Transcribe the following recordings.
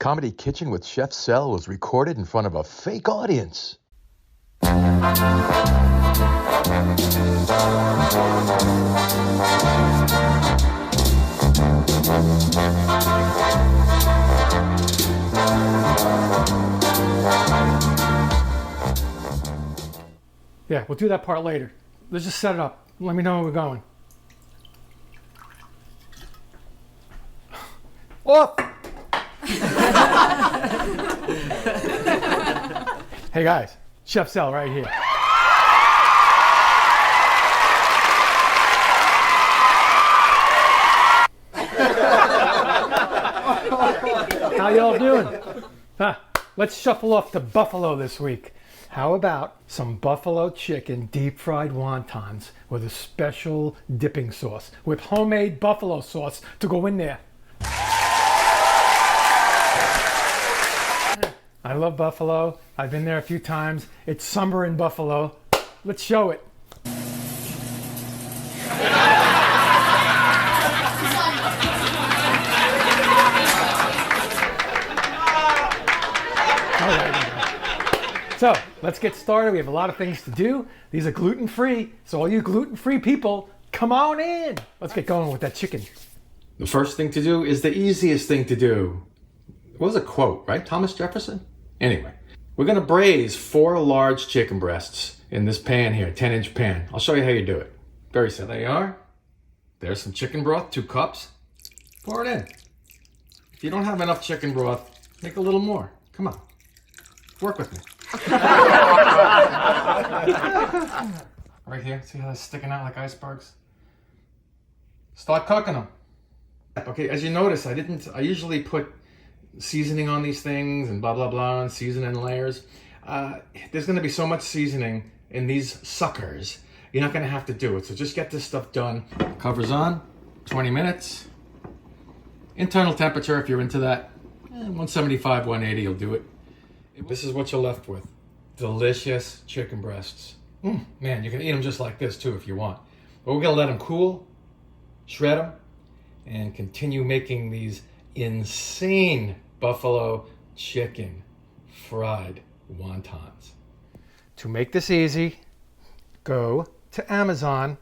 Comedy Kitchen with Chef Sel was recorded in front of a fake audience. Yeah, we'll do that part later. Let's just set it up. Let me know where we're going. Off! Hey guys, Chef Sel right here. How y'all doing? Let's shuffle off to Buffalo this week. How about some buffalo chicken deep fried wontons with a special dipping sauce with homemade buffalo sauce to go in there. I love Buffalo. I've been there a few times. It's summer in Buffalo. Let's show it. So let's get started. We have a lot of things to do. These are gluten-free. So all you gluten-free people, come on in. Let's get going with that chicken. The first thing to do is the easiest thing to do. What was a quote, right? Thomas Jefferson? Anyway, we're gonna braise 4 large chicken breasts in this pan here, 10-inch pan. I'll show you how you do it. Very simple. There you are. There's some chicken broth, 2 cups. Pour it in. If you don't have enough chicken broth, make a little more. Come on, work with me. Right here, see how they're sticking out like icebergs? Start cooking them. Okay, as you notice, I usually put seasoning on these things and blah, blah, blah, and season in layers. There's gonna be so much seasoning in these suckers, you're not gonna have to do it. So just get this stuff done. Covers on, 20 minutes. Internal temperature, if you're into that, 175, 180 will do it. This is what you're left with. Delicious chicken breasts. Man, you can eat them just like this too if you want. But we're gonna let them cool, shred them, and continue making these insane buffalo chicken fried wontons. To make this easy, go to Amazon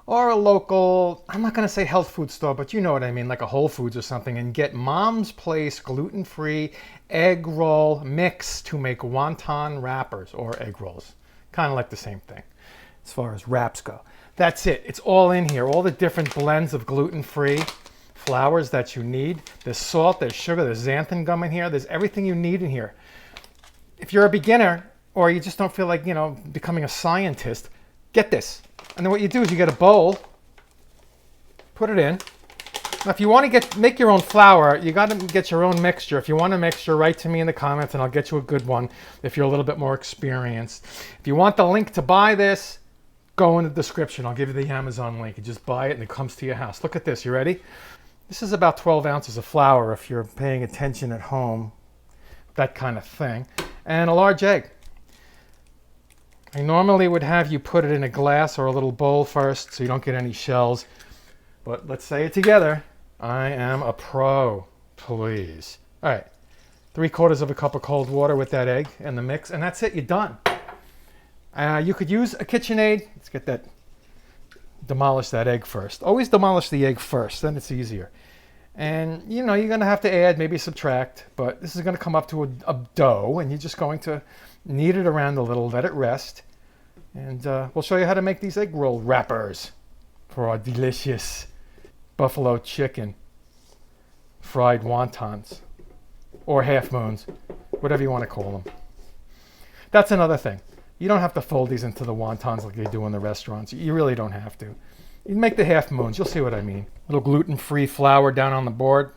or a local, I'm not gonna say health food store, but you know what I mean, like a Whole Foods or something, and get Mom's Place gluten-free egg roll mix to make wonton wrappers or egg rolls. Kind of like the same thing as far as wraps go. That's it. It's all in here. All the different blends of gluten-free flours that you need. There's salt, there's sugar, there's xanthan gum in here. There's everything you need in here. If you're a beginner or you just don't feel like, becoming a scientist, get this. And then what you do is you get a bowl, put it in. Now, if you want to make your own flour, you got to get your own mixture. If you want a mixture, write to me in the comments and I'll get you a good one if you're a little bit more experienced. If you want the link to buy this, go in the description. I'll give you the Amazon link. You just buy it and it comes to your house. Look at this. You ready? This is about 12 ounces of flour if you're paying attention at home, that kind of thing. And a large egg. I normally would have you put it in a glass or a little bowl first so you don't get any shells. But let's say it together. I am a pro, please. All right, 3/4 cup of cold water with that egg and the mix, and that's it, you're done. You could use a KitchenAid. Let's get that, demolish that egg first. Always demolish the egg first, then it's easier. And you're gonna have to add, maybe subtract, but this is gonna come up to a dough, and you're just going to knead it around a little, let it rest, and we'll show you how to make these egg roll wrappers for our delicious buffalo chicken fried wontons, or half moons, whatever you want to call them. That's another thing. You don't have to fold these into the wontons like they do in the restaurants. You really don't have to. You make the half moons, you'll see what I mean. Little gluten-free flour down on the board.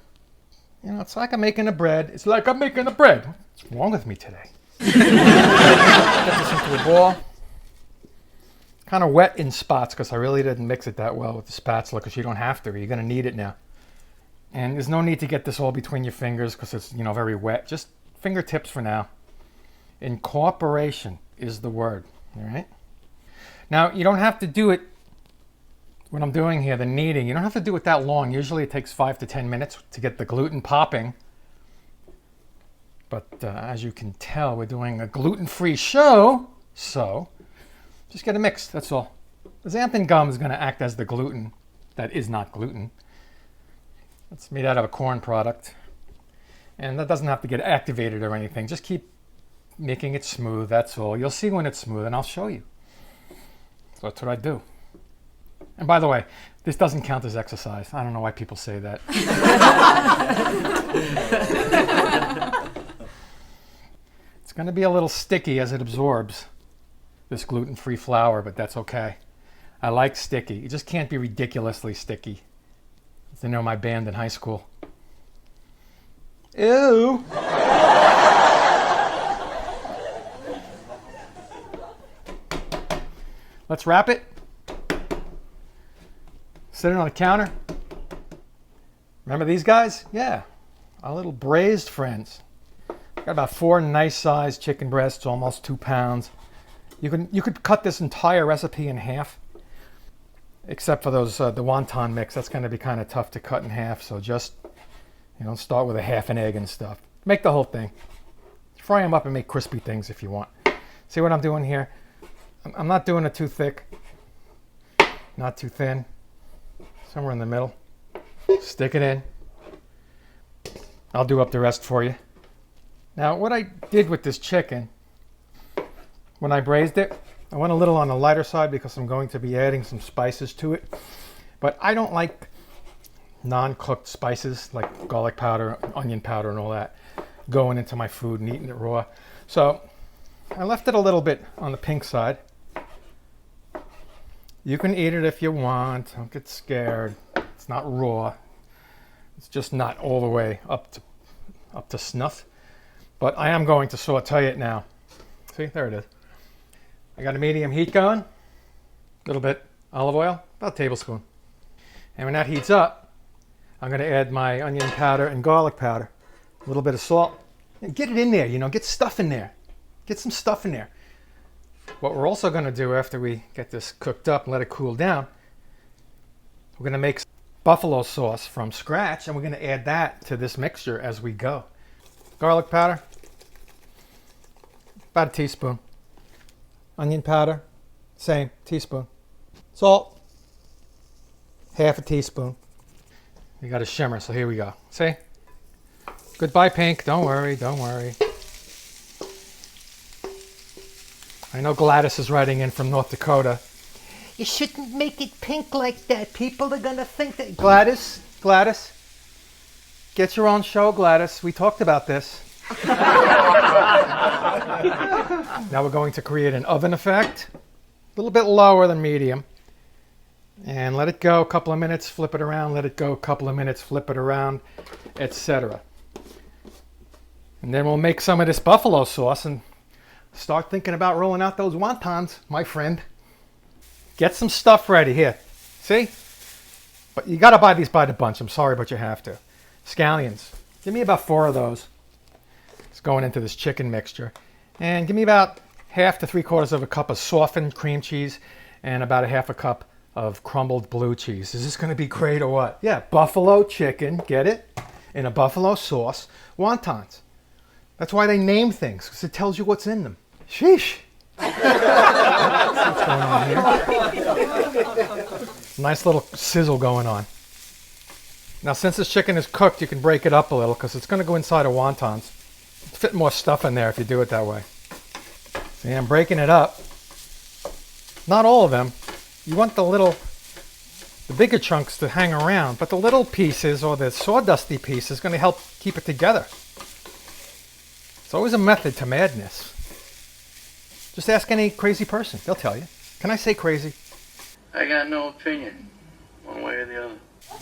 It's like I'm making a bread. It's like I'm making a bread. What's wrong with me today? Get this into a ball. Kind of wet in spots because I really didn't mix it that well with the spatula, because you don't have to. You're going to need it now. And there's no need to get this all between your fingers because it's, very wet. Just fingertips for now. Incorporation is the word, all right? Now, you don't have to do it, what I'm doing here, the kneading, you don't have to do it that long. Usually it takes 5 to 10 minutes to get the gluten popping. But as you can tell, we're doing a gluten-free show, so just get it mixed, that's all. The xanthan gum is going to act as the gluten that is not gluten. It's made out of a corn product, and that doesn't have to get activated or anything. Just keep making it smooth, that's all. You'll see when it's smooth, and I'll show you. So that's what I do. And by the way, this doesn't count as exercise. I don't know why people say that. It's going to be a little sticky as it absorbs this gluten-free flour, but that's okay. I like sticky. It just can't be ridiculously sticky. As you know, my band in high school. Ew! Let's wrap it. Sit it on the counter. Remember these guys? Yeah, our little braised friends. Got about 4 nice sized chicken breasts, almost 2 pounds. You could cut this entire recipe in half, except for those the wonton mix. That's going to be kind of tough to cut in half. So just start with a half an egg and stuff. Make the whole thing. Fry them up and make crispy things if you want. See what I'm doing here? I'm not doing it too thick, not too thin. Somewhere in the middle. Stick it in. I'll do up the rest for you. Now, what I did with this chicken, when I braised it, I went a little on the lighter side because I'm going to be adding some spices to it. But I don't like non-cooked spices like garlic powder, onion powder, and all that going into my food and eating it raw. So I left it a little bit on the pink side. You can eat it if you want. Don't get scared. It's not raw. It's just not all the way up to snuff. But I am going to saute it now. See, there it is. I got a medium heat going. A little bit olive oil, about a tablespoon. And when that heats up, I'm going to add my onion powder and garlic powder. A little bit of salt. And get it in there, get stuff in there. Get some stuff in there. What we're also going to do after we get this cooked up and let it cool down, we're going to make buffalo sauce from scratch, and we're going to add that to this mixture as we go. Garlic powder, about a teaspoon. Onion powder, same, teaspoon. Salt, half a teaspoon. You got a shimmer, so here we go. See? Goodbye, pink. Don't worry, don't worry. I know Gladys is writing in from North Dakota. You shouldn't make it pink like that. People are going to think that... Gladys, get your own show, Gladys. We talked about this. Now we're going to create an oven effect. A little bit lower than medium. And let it go a couple of minutes, flip it around, let it go a couple of minutes, flip it around, etc. And then we'll make some of this buffalo sauce and start thinking about rolling out those wontons, my friend. Get some stuff ready here. See? But you got to buy these by the bunch. I'm sorry, but you have to. Scallions. Give me about 4 of those. It's going into this chicken mixture. And give me about 1/2 to 3/4 of a cup of softened cream cheese and about 1/2 cup of crumbled blue cheese. Is this going to be great or what? Yeah, buffalo chicken, get it? In a buffalo sauce. Wontons. That's why they name things, because it tells you what's in them. Sheesh. What's going on here? Nice little sizzle going on. Now, since this chicken is cooked, you can break it up a little because it's going to go inside of wontons. Fit more stuff in there if you do it that way. See, I'm breaking it up. Not all of them. You want the bigger chunks to hang around, but the little pieces or the sawdusty piece is going to help keep it together. It's always a method to madness. Just ask any crazy person. They'll tell you. Can I say crazy? I got no opinion, one way or the other.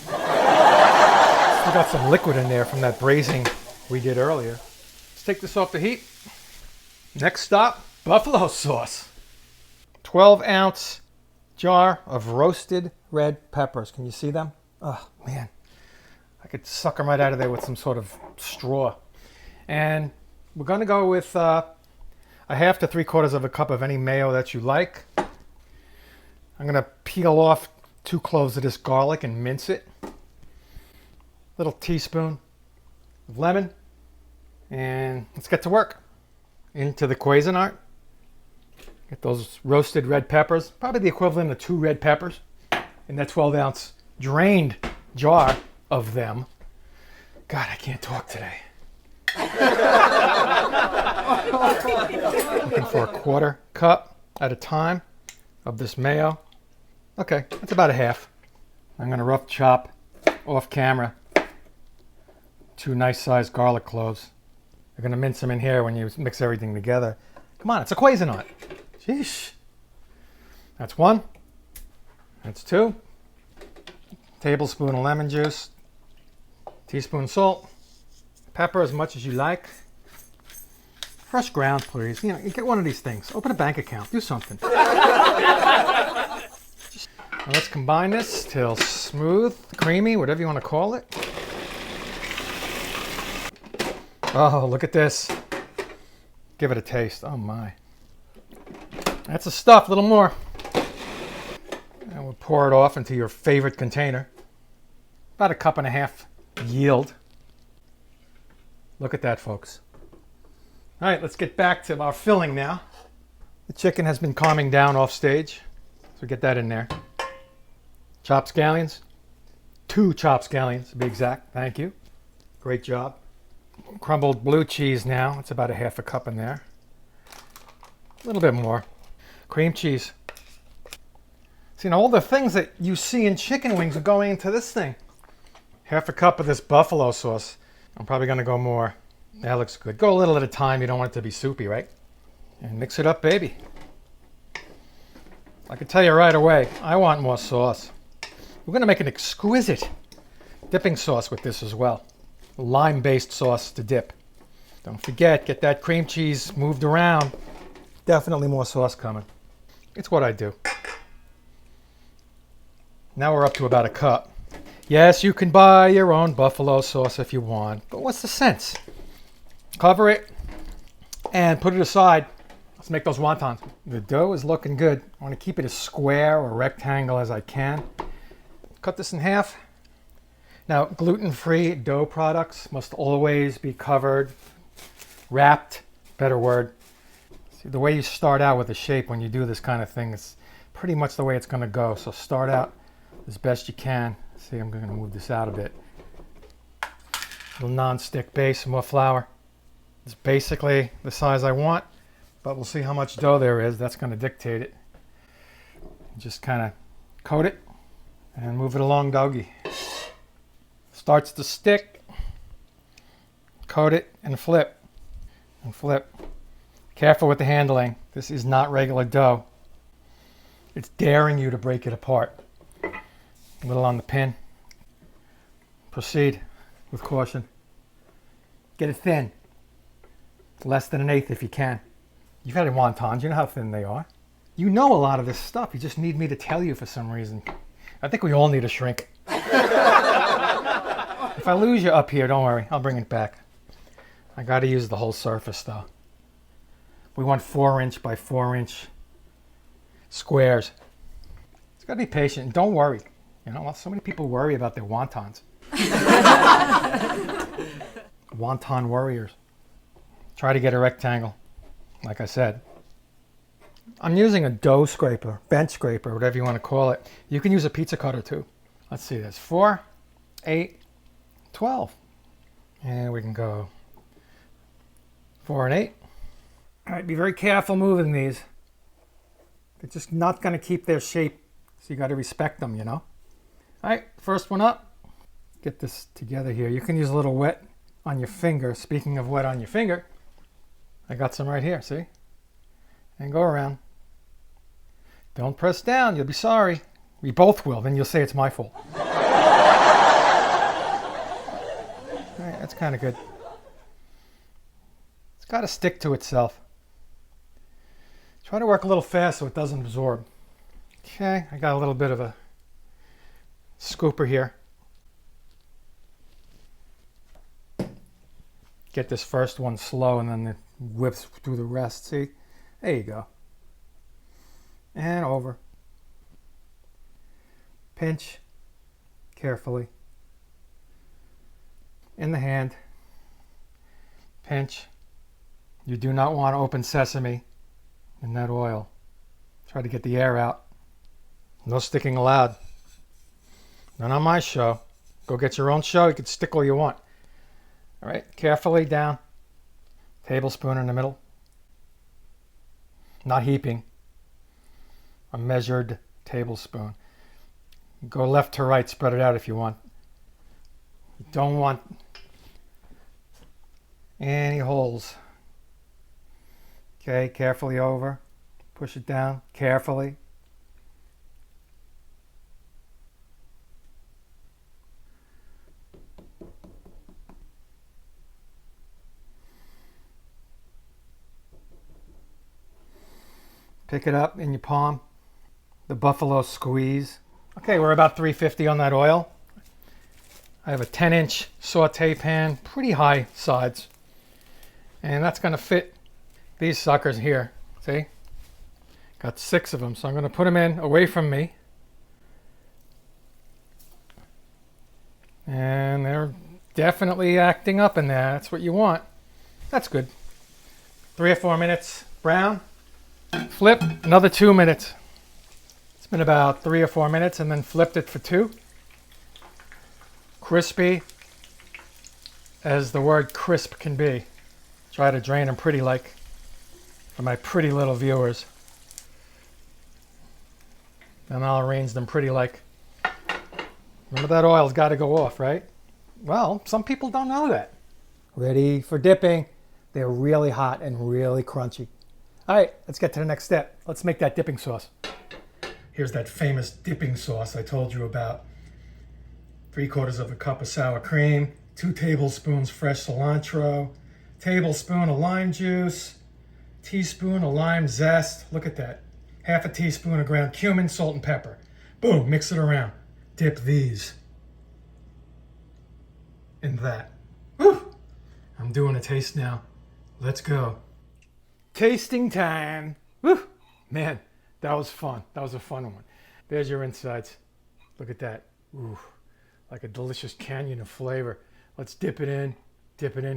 We got some liquid in there from that braising we did earlier. Let's take this off the heat. Next stop, buffalo sauce. 12-ounce jar of roasted red peppers. Can you see them? Oh, man. I could suck them right out of there with some sort of straw. And we're going to go with 1/2 to 3/4 of a cup of any mayo that you like. I'm going to peel off 2 cloves of this garlic and mince it. Little teaspoon of lemon And let's get to work. Into the Cuisinart. Get those roasted red peppers, probably the equivalent of 2 red peppers in that 12-ounce drained jar of them. God, I can't talk today. Looking for a 1/4 cup at a time of this mayo. Okay, that's about a half. I'm going to rough chop off camera 2 nice sized garlic cloves. You're going to mince them in here when you mix everything together. Come on, it's a Cuisinart. Sheesh. That's 1. That's 2. Tablespoon of lemon juice. Teaspoon salt. Pepper as much as you like. Fresh ground, please. You know, you get one of these things. Open a bank account. Do something. Now let's combine this till smooth, creamy, whatever you want to call it. Oh, look at this. Give it a taste. Oh my. That's the stuff, a little more. And we'll pour it off into your favorite container. About 1.5 cups yield. Look at that, folks. All right, let's get back to our filling now. The chicken has been calming down off stage, so get that in there. Chopped scallions. 2 chopped scallions, to be exact. Thank you. Great job. Crumbled blue cheese now. It's about 1/2 cup in there. A little bit more. Cream cheese. See, now all the things that you see in chicken wings are going into this thing. 1/2 cup of this buffalo sauce. I'm probably going to go more. That looks good. Go a little at a time. You don't want it to be soupy, right? And mix it up, baby. I can tell you right away, I want more sauce. We're going to make an exquisite dipping sauce with this as well. Lime-based sauce to dip. Don't forget, get that cream cheese moved around. Definitely more sauce coming. It's what I do. Now we're up to about 1 cup. Yes, you can buy your own buffalo sauce if you want, but what's the sense? Cover it and put it aside. Let's make those wontons. The dough is looking good. I want to keep it as square or rectangle as I can. Cut this in half. Now, gluten-free dough products must always be covered, wrapped, better word. See, the way you start out with the shape when you do this kind of thing is pretty much the way it's going to go. So start out as best you can. See, I'm going to move this out a bit. Little non-stick base, more flour. It's basically the size I want, but we'll see how much dough there is. That's going to dictate it. Just kind of coat it and move it along doggy. Starts to stick. Coat it and flip. And flip. Careful with the handling. This is not regular dough. It's daring you to break it apart. A little on the pin. Proceed with caution. Get it thin. Less than 1/8 if you can. You've had wontons. You know how thin they are. You know a lot of this stuff. You just need me to tell you for some reason. I think we all need a shrink. If I lose you up here, don't worry. I'll bring it back. I got to use the whole surface though. We want 4-inch by 4-inch squares. It's got to be patient. Don't worry. You know, so many people worry about their wontons. Wonton warriors. Try to get a rectangle, like I said. I'm using a dough scraper, bench scraper, whatever you want to call it. You can use a pizza cutter too. Let's see, there's 4, 8, 12. And we can go 4 and 8. All right, be very careful moving these. They're just not going to keep their shape, so you got to respect them, you know. All right, first one up. Get this together here. You can use a little wet on your finger. Speaking of wet on your finger, I got some right here, see? And go around. Don't press down, you'll be sorry. We both will, then you'll say it's my fault. All right, that's kind of good. It's got to stick to itself. Try to work a little fast so it doesn't absorb. Okay, I got a little bit of a scooper here. Get this first one slow and then it whips through the rest. See? There you go. And over. Pinch carefully in the hand. Pinch. You do not want open sesame in that oil. Try to get the air out. No sticking allowed. Not on my show. Go get your own show. You can stick all you want. All right, carefully down. Tablespoon in the middle. Not heaping. A measured tablespoon. Go left to right, spread it out if you want. You don't want any holes. Okay, carefully over. Push it down carefully. Pick it up in your palm. The buffalo squeeze. Okay, we're about 350 on that oil. I have a 10-inch saute pan, pretty high sides. And that's going to fit these suckers here. See? Got 6 of them, so I'm going to put them in away from me. And they're definitely acting up in there. That's what you want. That's good. 3 or 4 minutes brown. Flip, another 2 minutes. It's been about 3 or 4 minutes, and then flipped it for 2. Crispy as the word crisp can be. Try to drain them pretty like for my pretty little viewers. Then I'll arrange them pretty like. Remember that oil's got to go off, right? Well, some people don't know that. Ready for dipping. They're really hot and really crunchy. All right, let's get to the next step. Let's make that dipping sauce. Here's that famous dipping sauce I told you about. 3/4 cup of sour cream, 2 tablespoons fresh cilantro, tablespoon of lime juice, teaspoon of lime zest. Look at that. 1/2 teaspoon of ground cumin, salt and pepper. Boom, mix it around. Dip these in that. Whew. I'm doing a taste now. Let's go. Tasting time. Woo! Man, that was fun. That was a fun one. There's your insides. Look at that. Ooh, like a delicious canyon of flavor. Let's dip it in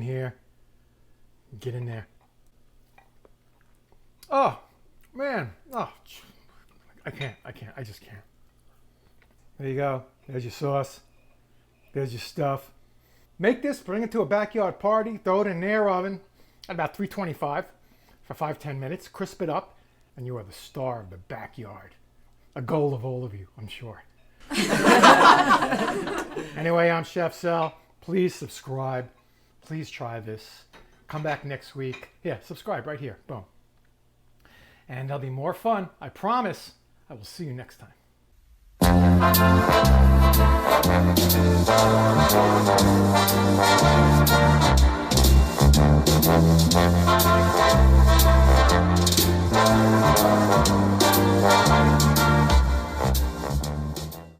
here. Get in there. Oh, man. Oh, I can't. I just can't. There you go. There's your sauce. There's your stuff. Make this, bring it to a backyard party, throw it in the air oven at about 325 for 5-10 minutes, crisp it up, and you are the star of the backyard. A goal of all of you, I'm sure. Anyway, I'm Chef Sal. Please subscribe. Please try this. Come back next week. Yeah, subscribe right here. Boom. And there'll be more fun. I promise. I will see you next time.